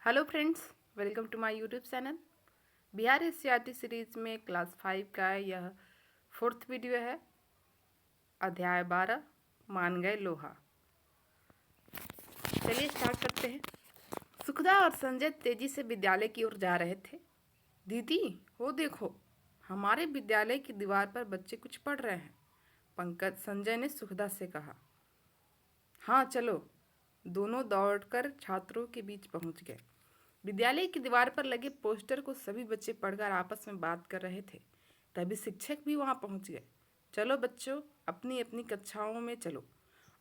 Hello friends, welcome to my YouTube channel. Bihar SCERT series में class 5 का यह fourth video है। अध्याय 12 मान गए लोहा। चलिए स्टार्ट करते हैं। सुखदा और संजय तेजी से विद्यालय की ओर जा रहे थे। दीदी, वो देखो, हमारे विद्यालय की दीवार पर बच्चे कुछ पढ़ रहे हैं। पंकज संजय ने सुखदा से कहा। हाँ चलो। दोनों दौड़कर छात्रों के बीच पहुंच गए। विद्यालय की दीवार पर लगे पोस्टर को सभी बच्चे पढ़कर आपस में बात कर रहे थे। तभी शिक्षक भी वहां पहुंच गए। चलो बच्चों, अपनी अपनी कक्षाओं में चलो।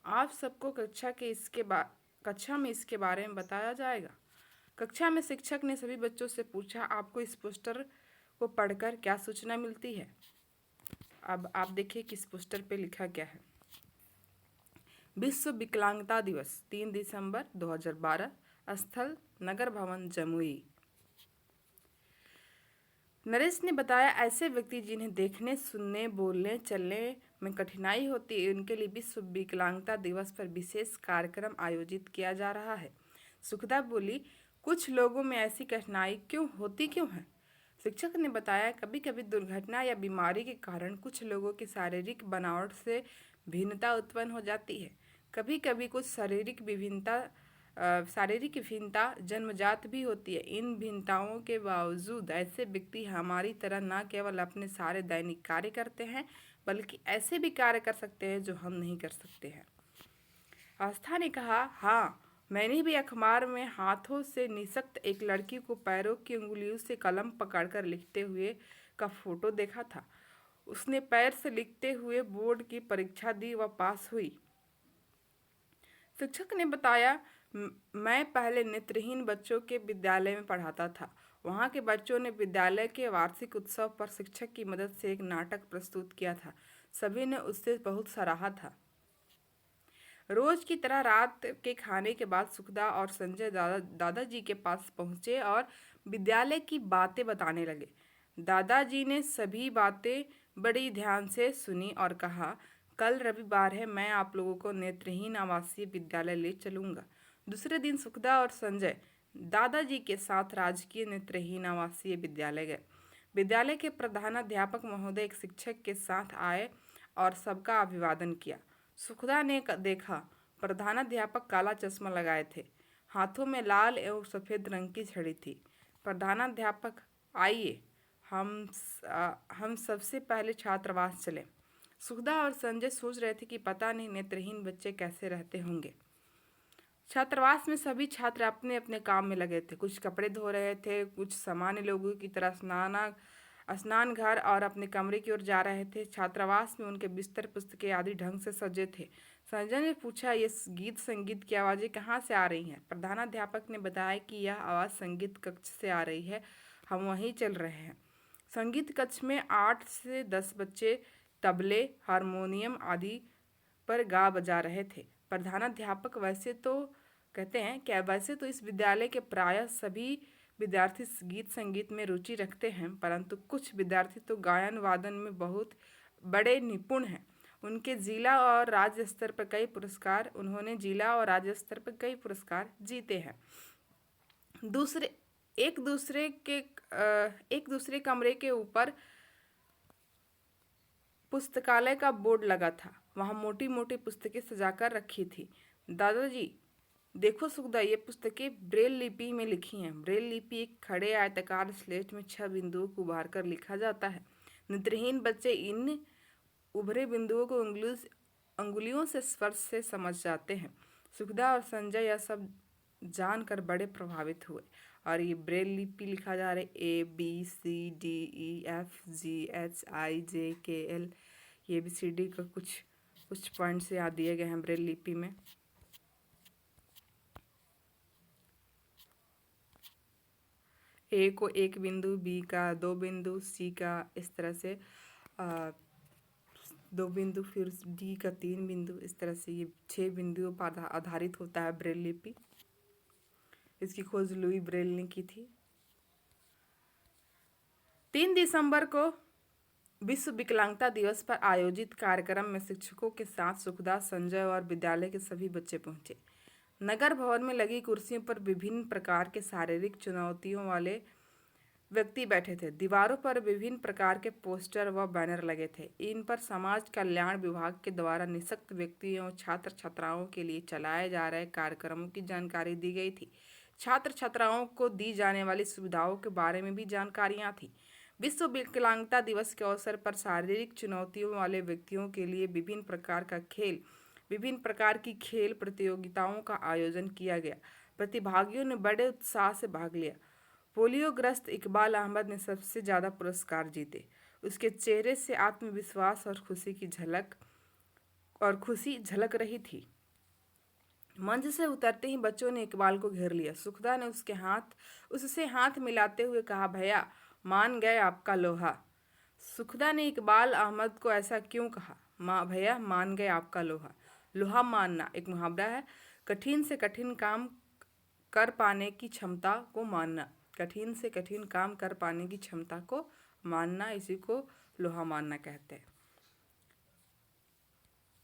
आप सबको कक्षा में इसके बारे में बताया जाएगा। कक्षा में शिक्षक ने सभी बच्चों से पूछा, आपको इस पोस्टर को पढ़कर क्या सूचना मिलती है? अब आप देखिए कि इस पोस्टर पे लिखा क्या है। विश्व विकलांगता दिवस 3 दिसंबर 2012, स्थल नगर भवन जमुई। नरेश ने बताया, ऐसे व्यक्ति जिन्हें देखने, सुनने, बोलने, चलने में कठिनाई होती है, उनके लिए विश्व विकलांगता दिवस पर विशेष कार्यक्रम आयोजित किया जा रहा है। सुखदा बोली, कुछ लोगों में ऐसी कठिनाई क्यों है? शिक्षक ने बताया, कभी कभी दुर्घटना या बीमारी के कारण कुछ लोगों की शारीरिक बनावट से भिन्नता उत्पन्न हो जाती है। कभी कभी कुछ शारीरिक भिन्नता जन्मजात भी होती है। इन भिन्नताओं के बावजूद ऐसे व्यक्ति हमारी तरह न केवल अपने सारे दैनिक कार्य करते हैं, बल्कि ऐसे भी कार्य कर सकते हैं जो हम नहीं कर सकते हैं। आस्था ने कहा, हाँ, मैंने भी अखबार में हाथों से निःशक्त एक लड़की को पैरों की उंगलियों से कलम पकड़कर लिखते हुए का फोटो देखा था। उसने पैर से लिखते हुए बोर्ड की परीक्षा दी व पास हुई। शिक्षक ने बताया, मैं पहले नेत्रहीन बच्चों के विद्यालय में पढ़ाता था। वहाँ के बच्चों ने विद्यालय के वार्षिक उत्सव पर शिक्षक की मदद से एक नाटक प्रस्तुत किया था। सभी ने उससे बहुत सराहा था। रोज की तरह रात के खाने के बाद सुखदा और संजय दादाजी के पास पहुंचे और विद्यालय की बातें बताने लगे। दादाजी ने सभी बातें बड़ी ध्यान से सुनी और कहा, कल रविवार है, मैं आप लोगों को नेत्रहीन आवासीय विद्यालय ले चलूंगा। दूसरे दिन सुखदा और संजय दादाजी के साथ राजकीय नेत्रहीन आवासीय विद्यालय गए। विद्यालय के प्रधानाध्यापक महोदय एक शिक्षक के साथ आए और सबका अभिवादन किया। सुखदा ने देखा, प्रधानाध्यापक काला चश्मा लगाए थे। हाथों में लाल एवं सफ़ेद रंग की छड़ी थी। प्रधानाध्यापक, आइए, हम सबसे पहले छात्रावास चले। सुखदा और संजय सोच रहे थे कि पता नहीं नेत्रहीन बच्चे कैसे रहते होंगे। छात्रावास में सभी छात्र अपने अपने काम में लगे थे। कुछ कपड़े धो रहे थे, कुछ सामान्य लोगों की तरह स्नान घर और अपने कमरे की ओर जा रहे थे। छात्रावास में उनके बिस्तर, पुस्तकें आदि ढंग से सजे थे। संजय ने पूछा, ये गीत संगीत की आवाज़ें कहाँ से आ रही हैं? प्रधानाध्यापक ने बताया कि यह आवाज़ संगीत कक्ष से आ रही है, हम वहीं चल रहे हैं। संगीत कक्ष में 8 से 10 बच्चे तबले, हारमोनियम आदि पर गा बजा रहे थे। प्रधानाध्यापक वैसे तो इस विद्यालय के प्रायः सभी विद्यार्थी गीत संगीत में रुचि रखते हैं, परंतु कुछ विद्यार्थी तो गायन वादन में बहुत बड़े निपुण हैं। उन्होंने जिला और राज्य स्तर पर कई पुरस्कार जीते हैं। एक दूसरे कमरे के ऊपर पुस्तकालय का बोर्ड लगा था। वहाँ मोटी मोटी पुस्तकें सजाकर रखी थी। दादाजी, देखो सुखदा, ये पुस्तकें ब्रेल लिपि में लिखी हैं। ब्रेल लिपि एक खड़े आयताकार स्लेट में 6 बिंदुओं को उभार कर लिखा जाता है। नेत्रहीन बच्चे इन उभरे बिंदुओं को अंगुलियों से स्पर्श से समझ जाते हैं। सुखदा और संजय यह सब जानकर बड़े प्रभावित हुए। और ये ब्रेल लिपि लिखा जा रहा है, ABCDEFGHIJKL, ये ABCD का कुछ पॉइंट्स यहाँ दिए गए हैं ब्रेल लिपि में। ए को 1 बिंदु, बी का 2 बिंदु, सी का इस तरह से 2 बिंदु, फिर डी का 3 बिंदु, इस तरह से ये 6 बिंदुओं पर आधारित होता है ब्रेल लिपि। इसकी खोज लुई ब्रेल ने की थी। 3 दिसंबर को विश्व विकलांगता दिवस पर आयोजित कार्यक्रम में शिक्षकों के साथ सुखदा, संजय और विद्यालय के सभी बच्चे पहुंचे। नगर भवन में लगी कुर्सियों पर विभिन्न प्रकार के शारीरिक चुनौतियों वाले व्यक्ति बैठे थे। दीवारों पर विभिन्न प्रकार के पोस्टर व बैनर लगे थे। इन पर समाज कल्याण विभाग के द्वारा निःशक्त व्यक्तियों छात्र छात्राओं के लिए चलाए जा रहे कार्यक्रमों की जानकारी दी गई थी। छात्र छात्राओं को दी जाने वाली सुविधाओं के बारे में भी जानकारियां थी। विश्व विकलांगता दिवस के अवसर पर शारीरिक चुनौतियों वाले व्यक्तियों के लिए विभिन्न प्रकार की खेल प्रतियोगिताओं का आयोजन किया गया। प्रतिभागियों ने बड़े उत्साह से भाग लिया। पोलियोग्रस्त इकबाल अहमद ने सबसे ज़्यादा पुरस्कार जीते। उसके चेहरे से आत्मविश्वास और खुशी झलक रही थी। मंच से उतरते ही बच्चों ने इकबाल को घेर लिया। सुखदा ने उससे हाथ मिलाते हुए कहा, भैया मान गए आपका लोहा। सुखदा ने इकबाल अहमद को ऐसा क्यों कहा? माँ भैया मान गए आपका लोहा। लोहा मानना एक मुहावरा है। कठिन से कठिन काम कर पाने की क्षमता को मानना, कठिन से कठिन काम कर पाने की क्षमता को मानना, इसी को लोहा मानना कहते हैं।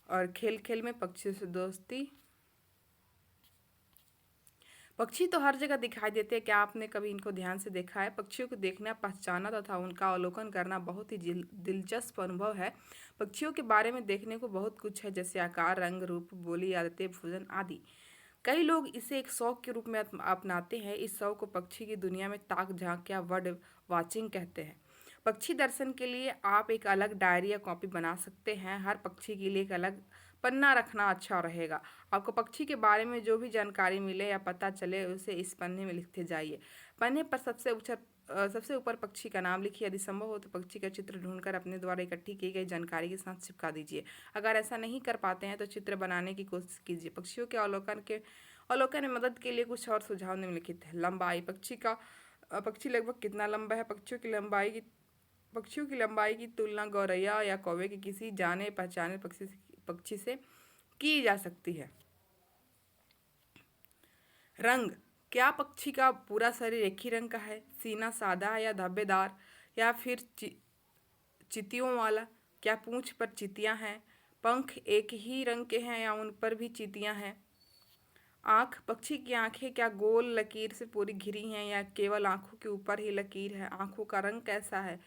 और खेल खेल में पक्षियों से दोस्ती। पक्षी तो हर जगह दिखाई देते हैं। क्या आपने कभी इनको ध्यान से देखा है? पक्षियों को देखना, पहचाना तथा उनका अवलोकन करना बहुत ही दिलचस्प अनुभव है। पक्षियों के बारे में देखने को बहुत कुछ है, जैसे आकार, रंग, रूप, बोली, आदतें, भोजन आदि। कई लोग इसे एक शौक के रूप में अपनाते हैं। इस शौक को पक्षी की दुनिया में ताक झांक या बर्ड वाचिंग कहते हैं। पक्षी दर्शन के लिए आप एक अलग डायरी या कॉपी बना सकते हैं। हर पक्षी के लिए एक अलग पन्ना रखना अच्छा रहेगा। आपको पक्षी के बारे में जो भी जानकारी मिले या पता चले उसे इस पन्ने में लिखते जाइए। पन्ने पर सबसे ऊपर पक्षी का नाम लिखिए। यदि संभव हो तो पक्षी का चित्र ढूंढकर अपने द्वारा इकट्ठी की गई जानकारी के साथ चिपका दीजिए। अगर ऐसा नहीं कर पाते हैं तो चित्र बनाने की कोशिश कीजिए। पक्षियों के अवलोकन में मदद के लिए कुछ और सुझाव निम्नलिखित है। लंबाई। पक्षी लगभग कितना लंबा है? पक्षियों की लंबाई की तुलना गौरैया या कौवे के किसी जाने पहचाने पक्षी से की जा सकती है। रंग। क्या पक्षी का पूरा शरीर एक ही रंग का है? सीना सादा है या धब्बेदार या फिर चितियों वाला? क्या पूंछ पर चितियां हैं? पंख एक ही रंग के हैं या उन पर भी चितियां हैं? आँख। पक्षी की आंखें क्या गोल लकीर से पूरी घिरी हैं या केवल आंखों के ऊपर ही लकीर है? आंखों का रंग कैसा है?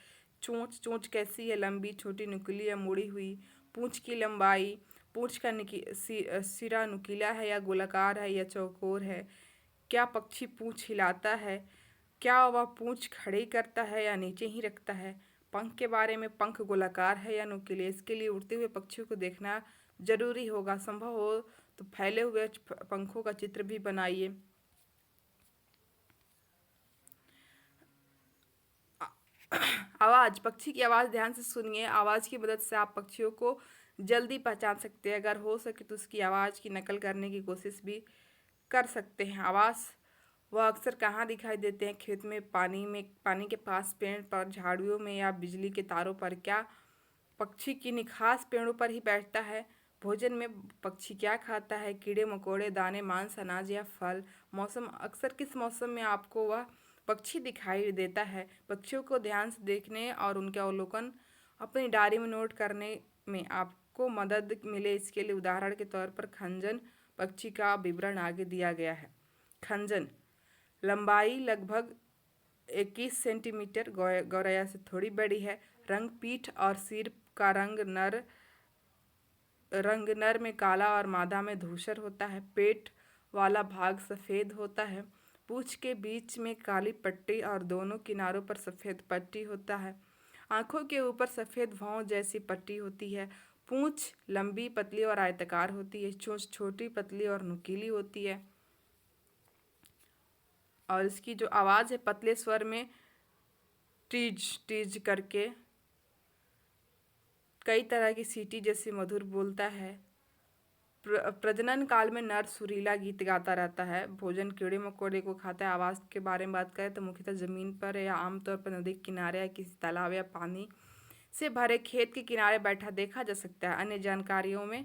चोंच कैसी है? लंबी, छोटी, नुकीली या मुड़ी हुई? पूंछ की लंबाई। पूंछ का सिरा नुकीला है या गोलाकार है या चौकोर है? क्या पक्षी पूंछ हिलाता है? क्या वह पूंछ खड़ी करता है या नीचे ही रखता है? पंख के बारे में, पंख गोलाकार है या नुकीले? इसके लिए उड़ते हुए पक्षियों को देखना जरूरी होगा। संभव हो तो फैले हुए पंखों का चित्र भी बनाइए। आवाज़। पक्षी की आवाज़ ध्यान से सुनिए। आवाज़ की मदद से आप पक्षियों को जल्दी पहचान सकते हैं। अगर हो सके तो उसकी आवाज़ की नकल करने की कोशिश भी कर सकते हैं। आवाज़। वह अक्सर कहाँ दिखाई देते हैं? खेत में, पानी के पास, पेड़ पर, झाड़ियों में या बिजली के तारों पर? क्या पक्षी किन्हीं खास पेड़ों पर ही बैठता है? भोजन में पक्षी क्या खाता है? कीड़े मकोड़े, दाने, मांस, अनाज या फल? मौसम। अक्सर किस मौसम में आपको वह पक्षी दिखाई देता है? पक्षियों को ध्यान से देखने और उनके अवलोकन अपनी डायरी में नोट करने में आपको मदद मिले, इसके लिए उदाहरण के तौर पर खंजन पक्षी का विवरण आगे दिया गया है। खंजन। लंबाई लगभग 21 सेंटीमीटर, गौरैया से थोड़ी बड़ी है। रंग। पीठ और सिर का रंग नर में काला और मादा में धूसर होता है। पेट वाला भाग सफ़ेद होता है। पूंछ के बीच में काली पट्टी और दोनों किनारों पर सफ़ेद पट्टी होता है। आँखों के ऊपर सफ़ेद भौं जैसी पट्टी होती है। पूंछ लंबी, पतली और आयताकार होती है। चोंच छोटी, पतली और नुकीली होती है। और इसकी जो आवाज़ है, पतले स्वर में टीज टीज करके कई तरह की सीटी जैसी मधुर बोलता है। प्रजनन काल में नर सुरीला गीत गाता रहता है। भोजन। कीड़े मकोड़े को खाता है। आवाज़ के बारे में बात करें तो मुख्यतः ज़मीन पर या आमतौर पर नदी के किनारे या किसी तालाब या पानी से भरे खेत के किनारे बैठा देखा जा सकता है। अन्य जानकारियों में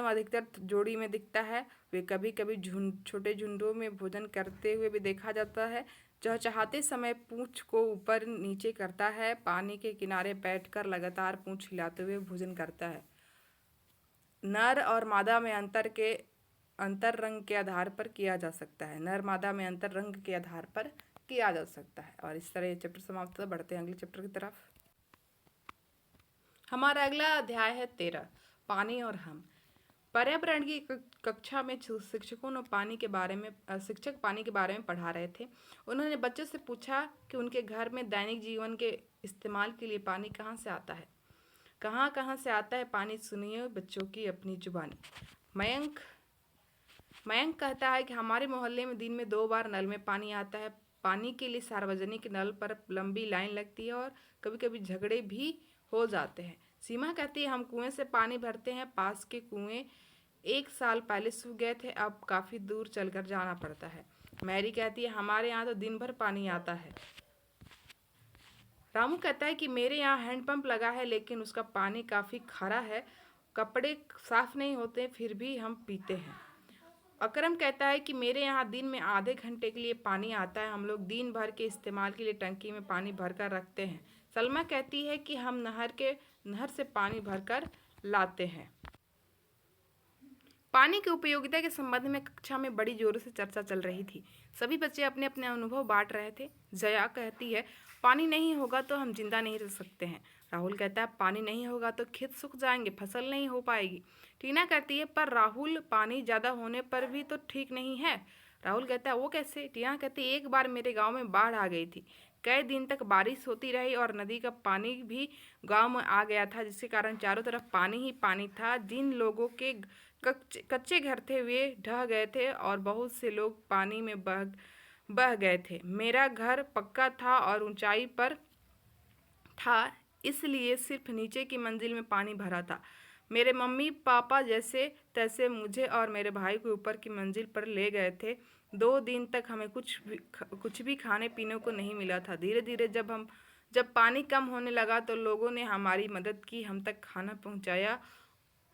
अधिकतर जोड़ी में दिखता है। वे कभी कभी छोटे झुंडों में भोजन करते हुए भी देखा जाता है। चहचहाते समय पूंछ को ऊपर नीचे करता है। पानी के किनारे बैठकर लगातार पूंछ हिलाते हुए भोजन करता है। नर और मादा में अंतर रंग के आधार पर किया जा सकता है। नर मादा में अंतर रंग के आधार पर किया जा सकता है। और इस तरह ये चैप्टर समाप्त होता है। बढ़ते हैं अगले चैप्टर की तरफ। हमारा अगला अध्याय है 13, पानी और हम। पर्यावरण की कक्षा में शिक्षकों ने शिक्षक पानी के बारे में पढ़ा रहे थे। उन्होंने बच्चों से पूछा कि उनके घर में दैनिक जीवन के इस्तेमाल के लिए पानी कहाँ से आता है। कहाँ कहाँ से आता है पानी, सुनिए बच्चों की अपनी जुबानी। मयंक कहता है कि हमारे मोहल्ले में दिन में 2 बार नल में पानी आता है। पानी के लिए सार्वजनिक नल पर लंबी लाइन लगती है और कभी कभी झगड़े भी हो जाते हैं। सीमा कहती है हम कुएं से पानी भरते हैं। पास के कुएं 1 साल पहले सूख गए थे, अब काफ़ी दूर चलकर जाना पड़ता है। मैरी कहती है हमारे यहाँ तो दिन भर पानी आता है। रामू कहता है कि मेरे यहाँ हैंडपंप लगा है लेकिन उसका पानी काफ़ी खारा है, कपड़े साफ नहीं होते, फिर भी हम पीते हैं। अकरम कहता है कि मेरे यहाँ दिन में आधे घंटे के लिए पानी आता है, हम लोग दिन भर के इस्तेमाल के लिए टंकी में पानी भरकर रखते हैं। सलमा कहती है कि हम नहर से पानी भरकर लाते हैं। पानी की उपयोगिता के संबंध में कक्षा में बड़ी जोरों से चर्चा चल रही थी। सभी बच्चे अपने अपने अनुभव बांट रहे थे। जया कहती है पानी नहीं होगा तो हम जिंदा नहीं रह सकते हैं। राहुल कहता है पानी नहीं होगा तो खेत सूख जाएंगे, फसल नहीं हो पाएगी। टीना कहती है पर राहुल पानी ज़्यादा होने पर भी तो ठीक नहीं है। राहुल कहता है वो कैसे। टीना कहती है एक बार मेरे गाँव में बाढ़ आ गई थी, कई दिन तक बारिश होती रही और नदी का पानी भी गांव में आ गया था, जिसके कारण चारों तरफ पानी ही पानी था। जिन लोगों के कच्चे घर थे वे ढह गए थे और बहुत से लोग पानी में बह गए थे। मेरा घर पक्का था और ऊंचाई पर था, इसलिए सिर्फ नीचे की मंजिल में पानी भरा था। मेरे मम्मी पापा जैसे तैसे मुझे और मेरे भाई को ऊपर की मंजिल पर ले गए थे। 2 दिन तक हमें कुछ भी खाने पीने को नहीं मिला था। धीरे धीरे जब पानी कम होने लगा तो लोगों ने हमारी मदद की, हम तक खाना पहुंचाया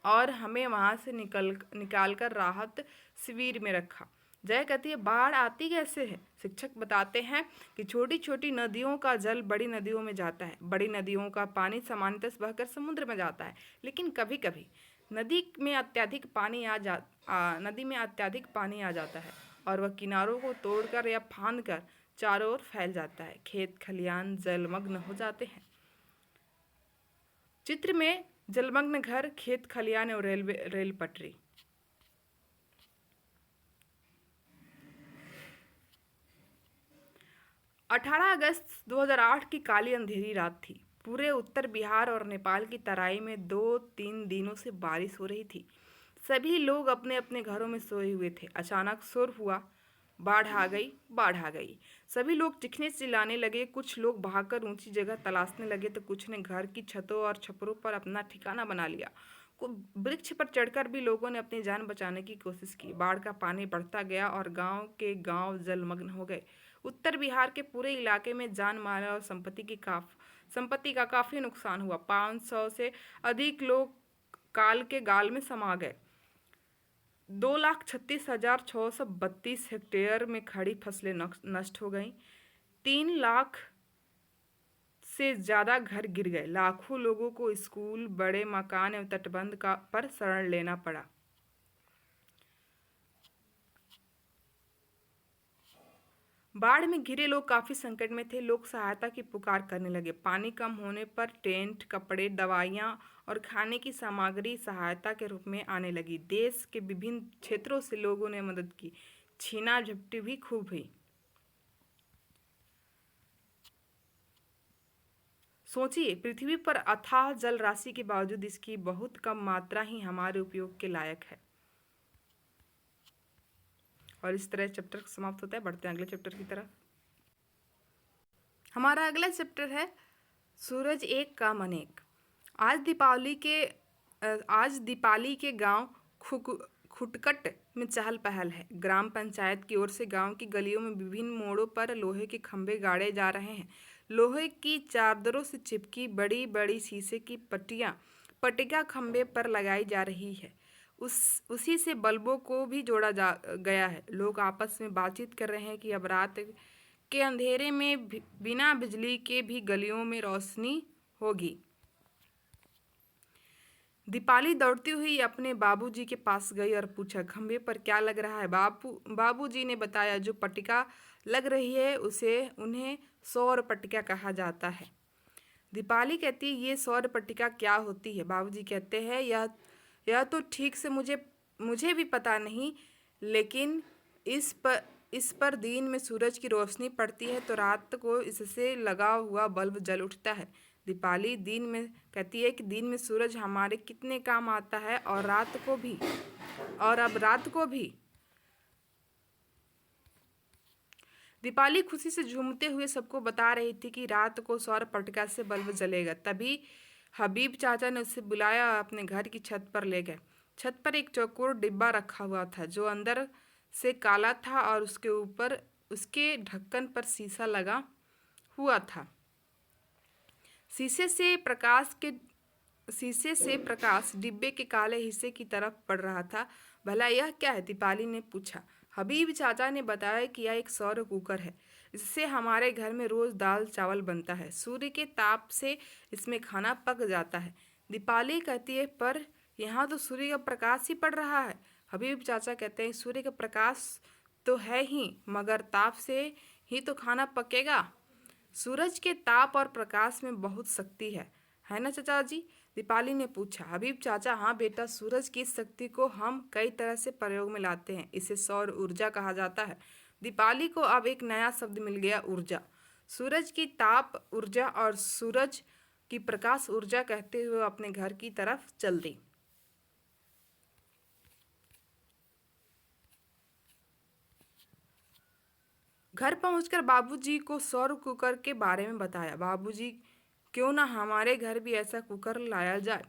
और हमें वहां से निकाल कर राहत शिविर में रखा। जय कहती है बाढ़ आती कैसे है। शिक्षक बताते हैं कि छोटी छोटी नदियों का जल बड़ी नदियों में जाता है। बड़ी नदियों का पानी सामान्यतः बहकर समुद्र में जाता है, लेकिन कभी कभी नदी में अत्यधिक पानी आ जाता है और वह किनारों को तोड़कर या फांद कर चारों ओर फैल जाता है। खेत खलियान जलमग्न हो जाते हैं। चित्र में जलमग्न घर, खेत खलियान और रेल पटरी। अठारह अगस्त 2008 की काली अंधेरी रात थी। पूरे उत्तर बिहार और नेपाल की तराई में 2-3 दिनों से बारिश हो रही थी। सभी लोग अपने अपने घरों में सोए हुए थे। अचानक शोर हुआ, बाढ़ आ गई, बाढ़ आ गई। सभी लोग चीखने चिल्लाने लगे। कुछ लोग भागकर ऊंची जगह तलाशने लगे तो कुछ ने घर की छतों और छपरों पर अपना ठिकाना बना लिया। वृक्ष पर चढ़कर भी लोगों ने अपनी जान बचाने की कोशिश की। बाढ़ का पानी बढ़ता गया और गांव के गांव जलमग्न हो गए। उत्तर बिहार के पूरे इलाके में जान माल और संपत्ति का काफी नुकसान हुआ। 500 से अधिक लोग काल के गाल में समा गए। 2,36,632 हेक्टेयर में खड़ी फसलें नष्ट हो गईं। 3 लाख से ज़्यादा घर गिर गए। लाखों लोगों को स्कूल, बड़े मकान एवं तटबंध पर शरण लेना पड़ा। बाढ़ में घिरे लोग काफ़ी संकट में थे। लोग सहायता की पुकार करने लगे। पानी कम होने पर टेंट, कपड़े, दवाइयाँ और खाने की सामग्री सहायता के रूप में आने लगी। देश के विभिन्न क्षेत्रों से लोगों ने मदद की। छीना झपटी भी खूब हुई। सोचिए, पृथ्वी पर अथाह जल राशि के बावजूद इसकी बहुत कम मात्रा ही हमारे उपयोग के लायक है। और इस तरह चैप्टर समाप्त होता है। बढ़ते हैं अगले चैप्टर की तरफ। हमारा अगला चैप्टर है सूरज एक काम अनेक। आज दीपाली के गांव खुटकट में चहल पहल है। ग्राम पंचायत की ओर से गांव की गलियों में विभिन्न मोड़ों पर लोहे के खंभे गाड़े जा रहे हैं। लोहे की चादरों से चिपकी बड़ी बड़ी शीशे की पट्टियाँ खंभे पर लगाई जा रही है। उसी से बल्बों को भी जोड़ा गया है। लोग आपस में बातचीत कर रहे हैं कि अब रात के अंधेरे में बिना बिजली के भी गलियों में रोशनी होगी। दीपाली दौड़ती हुई अपने बाबूजी के पास गई और पूछा, खंभे पर क्या लग रहा है? बाबूजी ने बताया, जो पट्टिका लग रही है उसे उन्हें सौर पट्टिका कहा जाता है। दीपाली कहती है, ये सौर पट्टिका क्या होती है? बाबूजी कहते हैं, यह तो ठीक से मुझे भी पता नहीं, लेकिन इस पर दिन में सूरज की रोशनी पड़ती है तो रात को इससे लगा हुआ बल्ब जल उठता है। दीपाली दिन में कहती है कि दिन में सूरज हमारे कितने काम आता है, और रात को भी, और अब रात को भी। दीपाली खुशी से झूमते हुए सबको बता रही थी कि रात को सौर पट्टिका से बल्ब जलेगा। तभी हबीब चाचा ने उसे बुलाया और अपने घर की छत पर ले गए। छत पर एक चौकोर डिब्बा रखा हुआ था जो अंदर से काला था, और उसके ऊपर उसके ढक्कन पर शीशा लगा हुआ था। शीशे से प्रकाश डिब्बे के काले हिस्से की तरफ पड़ रहा था। भला यह क्या है? दीपाली ने पूछा। हबीब चाचा ने बताया कि यह एक सौर कुकर है। इससे हमारे घर में रोज दाल चावल बनता है। सूर्य के ताप से इसमें खाना पक जाता है। दीपाली कहती है, पर यहाँ तो सूर्य का प्रकाश ही पड़ रहा है। हबीब चाचा कहते हैं, सूर्य का प्रकाश तो है ही, मगर ताप से ही तो खाना पकेगा। सूरज के ताप और प्रकाश में बहुत शक्ति है ना चाचा जी? दीपाली ने पूछा। हबीब चाचा, हाँ बेटा, सूरज की इस शक्ति को हम कई तरह से प्रयोग में लाते हैं। इसे सौर ऊर्जा कहा जाता है। दीपाली को अब एक नया शब्द मिल गया, ऊर्जा। सूरज की ताप ऊर्जा और सूरज की प्रकाश ऊर्जा कहते हुए अपने घर की तरफ चल दी। घर पहुंचकर बाबूजी को सौर कुकर के बारे में बताया। बाबूजी, क्यों ना हमारे घर भी ऐसा कुकर लाया जाए।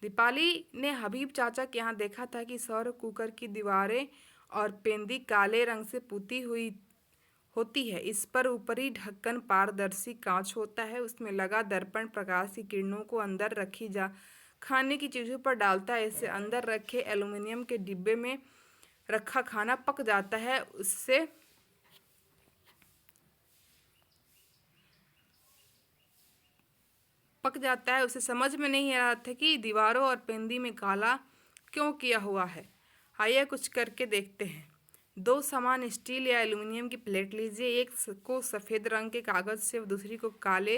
दीपाली ने हबीब चाचा के यहाँ देखा था कि सौर कुकर की दीवारें और पेंदी काले रंग से पुती हुई होती है। इस पर ऊपरी ढक्कन पारदर्शी कांच होता है। उसमें लगा दर्पण प्रकाश की किरणों को अंदर रखी जा खाने की चीज़ों पर डालता है। इससे अंदर रखे एल्युमिनियम के डिब्बे में रखा खाना पक जाता है। उसे समझ में नहीं आ रहा था कि दीवारों और पेंदी में काला क्यों किया हुआ है। आइए कुछ करके देखते हैं। दो समान स्टील या एल्युमिनियम की प्लेट लीजिए। एक को सफ़ेद रंग के कागज़ से और दूसरी को काले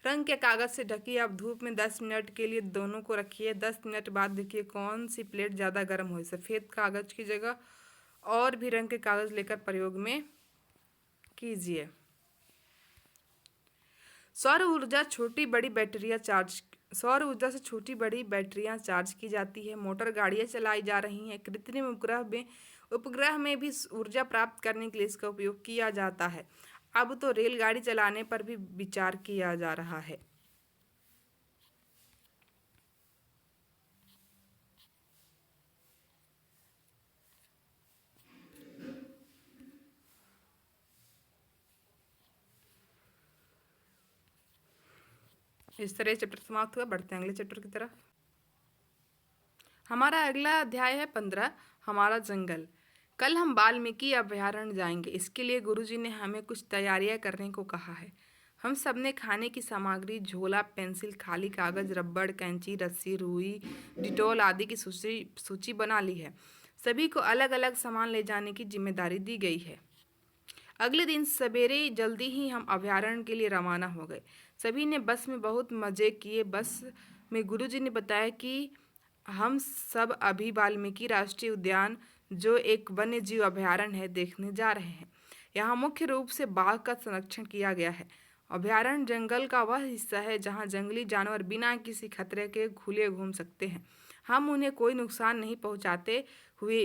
रंग के कागज़ से ढकिए। आप धूप में 10 मिनट के लिए दोनों को रखिए। 10 मिनट बाद देखिए कौन सी प्लेट ज़्यादा गर्म हो। सफ़ेद कागज़ की जगह और भी रंग के कागज़ लेकर प्रयोग में कीजिए। सौर ऊर्जा से छोटी बड़ी बैटरियां चार्ज की जाती है। मोटर गाड़ियां चलाई जा रही हैं। कृत्रिम उपग्रह में भी ऊर्जा प्राप्त करने के लिए इसका उपयोग किया जाता है। अब तो रेलगाड़ी चलाने पर भी विचार किया जा रहा है। इस तरह चैप्टर समाप्त हुआ। बढ़ते हैं अगले चैप्टर की तरफ। हमारा अगला अध्याय है 15, हमारा जंगल। कल हम वाल्मीकि अभयारण्य जाएंगे। इसके लिए गुरुजी ने हमें कुछ तैयारियां करने को कहा है। हम सब ने खाने की सामग्री, झोला, पेंसिल, खाली कागज, रबड़, कैंची, रस्सी, रुई, डिटोल आदि की सूची बना ली है। सभी को अलग अलग सामान ले जाने की जिम्मेदारी दी गई है। अगले दिन सवेरे जल्दी ही हम अभयारण्य के लिए रवाना हो गए। सभी ने बस में बहुत मज़े किए। बस में गुरुजी ने बताया कि हम सब अभी वाल्मीकि राष्ट्रीय उद्यान, जो एक वन्य जीव अभयारण्य है, देखने जा रहे हैं। यहाँ मुख्य रूप से बाघ का संरक्षण किया गया है। अभयारण्य जंगल का वह हिस्सा है जहाँ जंगली जानवर बिना किसी खतरे के खुले घूम सकते हैं। हम उन्हें कोई नुकसान नहीं पहुँचाते हुए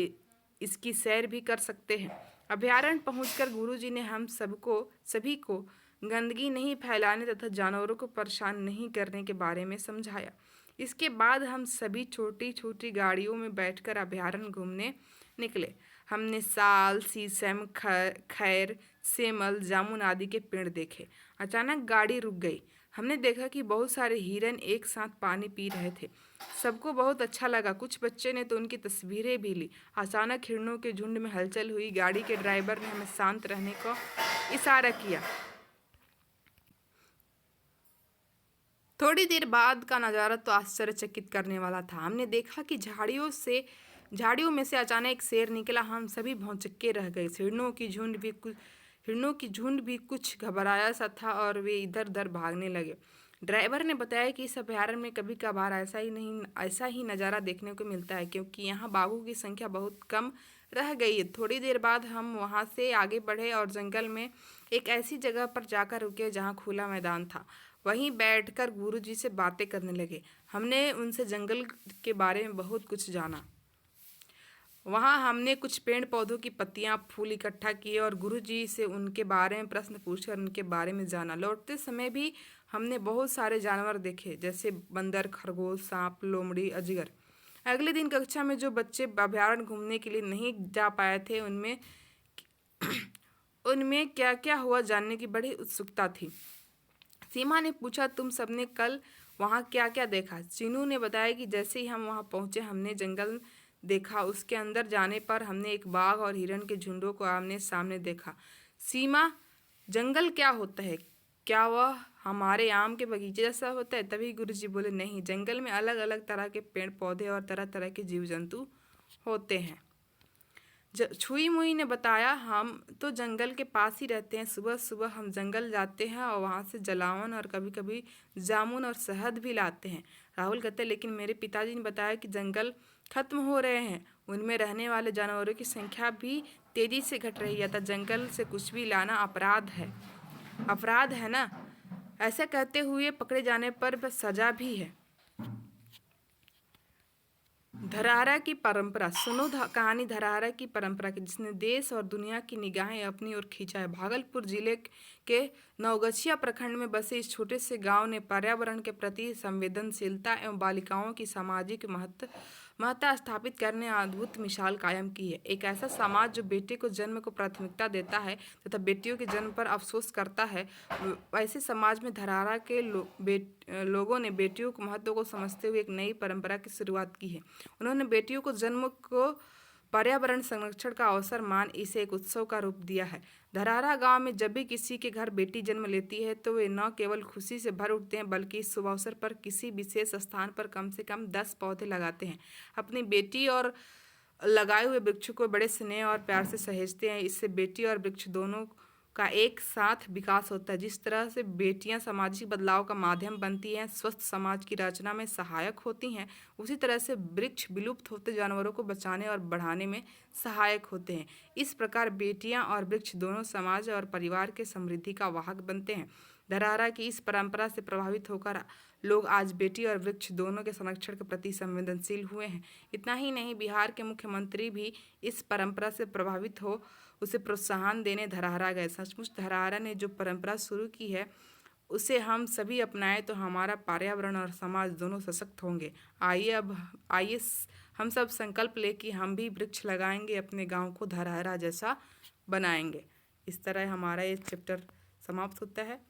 इसकी सैर भी कर सकते हैं। अभयारण्य पहुंचकर गुरुजी ने हम सभी को गंदगी नहीं फैलाने तथा जानवरों को परेशान नहीं करने के बारे में समझाया। इसके बाद हम सभी छोटी छोटी गाड़ियों में बैठकर अभयारण्य घूमने निकले। हमने साल, शीशम, खैर, सेमल, जामुन आदि के पेड़ देखे। अचानक गाड़ी रुक गई। हमने देखा कि बहुत सारे हिरन एक साथ पानी पी रहे थे। सबको बहुत अच्छा लगा। कुछ बच्चे ने तो उनकी तस्वीरें भी ली। अचानक हिरणों के झुंड में हलचल हुई। गाड़ी के ड्राइवर ने हमें शांत रहने का इशारा किया। थोड़ी देर बाद का नज़ारा तो आश्चर्यचकित करने वाला था। हमने देखा कि झाड़ियों में से अचानक एक शेर निकला। हम सभी भौंचक्के रह गए। हिरणों की झुंड भी कुछ घबराया सा था और वे इधर उधर भागने लगे। ड्राइवर ने बताया कि इस अभयारण्य में कभी कभार ऐसा ही नज़ारा देखने को मिलता है, क्योंकि यहाँ बाघों की संख्या बहुत कम रह गई है। थोड़ी देर बाद हम वहाँ से आगे बढ़े और जंगल में एक ऐसी जगह पर जाकर रुके जहाँ खुला मैदान था। वहीं बैठकर गुरुजी से बातें करने लगे। हमने उनसे जंगल के बारे में बहुत कुछ जाना। वहाँ हमने कुछ पेड़ पौधों की पत्तियाँ फूल इकट्ठा किए और गुरुजी से उनके बारे में प्रश्न पूछकर उनके बारे में जाना। लौटते समय भी हमने बहुत सारे जानवर देखे, जैसे बंदर, खरगोश, सांप, लोमड़ी, अजगर। अगले दिन कक्षा में जो बच्चे अभयारण्य घूमने के लिए नहीं जा पाए थे, उनमें क्या क्या हुआ जानने की बड़ी उत्सुकता थी। सीमा ने पूछा, तुम सबने कल वहाँ क्या क्या देखा? चीनू ने बताया कि जैसे ही हम वहाँ पहुँचे हमने जंगल देखा। उसके अंदर जाने पर हमने एक बाघ और हिरण के झुंडों को आमने सामने देखा। सीमा, जंगल क्या होता है? क्या वह हमारे आम के बगीचे जैसा होता है? तभी गुरुजी बोले, नहीं, जंगल में अलग अलग तरह के पेड़ पौधे और तरह तरह के जीव जंतु होते हैं। छुई मुई ने बताया, हम तो जंगल के पास ही रहते हैं। सुबह सुबह हम जंगल जाते हैं और वहाँ से जलावन और कभी कभी जामुन और शहद भी लाते हैं। राहुल कहते हैं, लेकिन मेरे पिताजी ने बताया कि जंगल खत्म हो रहे हैं, उनमें रहने वाले जानवरों की संख्या भी तेजी से घट रही है। तो जंगल से कुछ भी लाना अपराध है ना? ऐसा कहते हुए पकड़े जाने पर सजा भी है। धरहरा की परंपरा सुनो। कहानी धरहरा की परंपरा की, जिसने देश और दुनिया की निगाहें अपनी ओर खींचा है। भागलपुर जिले के नवगछिया प्रखंड में बसे इस छोटे से गांव ने पर्यावरण के प्रति संवेदनशीलता एवं बालिकाओं की सामाजिक महत्ता स्थापित करने अद्भुत मिसाल कायम की है। एक ऐसा समाज जो बेटे को जन्म को प्राथमिकता देता है तथा बेटियों के जन्म पर अफसोस करता है। ऐसे समाज में धरहरा के लोगों ने बेटियों के महत्व को समझते हुए एक नई परंपरा की शुरुआत की है। उन्होंने बेटियों को जन्म को पर्यावरण संरक्षण का अवसर मान इसे एक उत्सव का रूप दिया है। धरहरा गांव में जब भी किसी के घर बेटी जन्म लेती है तो वे न केवल खुशी से भर उठते हैं, बल्कि इस शुभ अवसर पर किसी विशेष स्थान पर कम से कम 10 पौधे लगाते हैं। अपनी बेटी और लगाए हुए वृक्ष को बड़े स्नेह और प्यार से सहेजते हैं। इससे बेटी और वृक्ष दोनों का एक साथ विकास होता है। जिस तरह से बेटियां सामाजिक बदलाव का माध्यम बनती हैं, स्वस्थ समाज की रचना में सहायक होती हैं, उसी तरह से वृक्ष विलुप्त होते जानवरों को बचाने और बढ़ाने में सहायक होते हैं। इस प्रकार बेटियां और वृक्ष दोनों समाज और परिवार के समृद्धि का वाहक बनते हैं। धरहरा की इस परंपरा से प्रभावित होकर लोग आज बेटी और वृक्ष दोनों के संरक्षण के प्रति संवेदनशील हुए हैं। इतना ही नहीं, बिहार के मुख्यमंत्री भी इस परंपरा से प्रभावित हो उसे प्रोत्साहन देने धरहरा गए। सचमुच धरहरा ने जो परंपरा शुरू की है उसे हम सभी अपनाएं तो हमारा पर्यावरण और समाज दोनों सशक्त होंगे। आइए हम सब संकल्प लें कि हम भी वृक्ष लगाएंगे, अपने गांव को धरहरा जैसा बनाएंगे। इस तरह हमारा ये चैप्टर समाप्त होता है।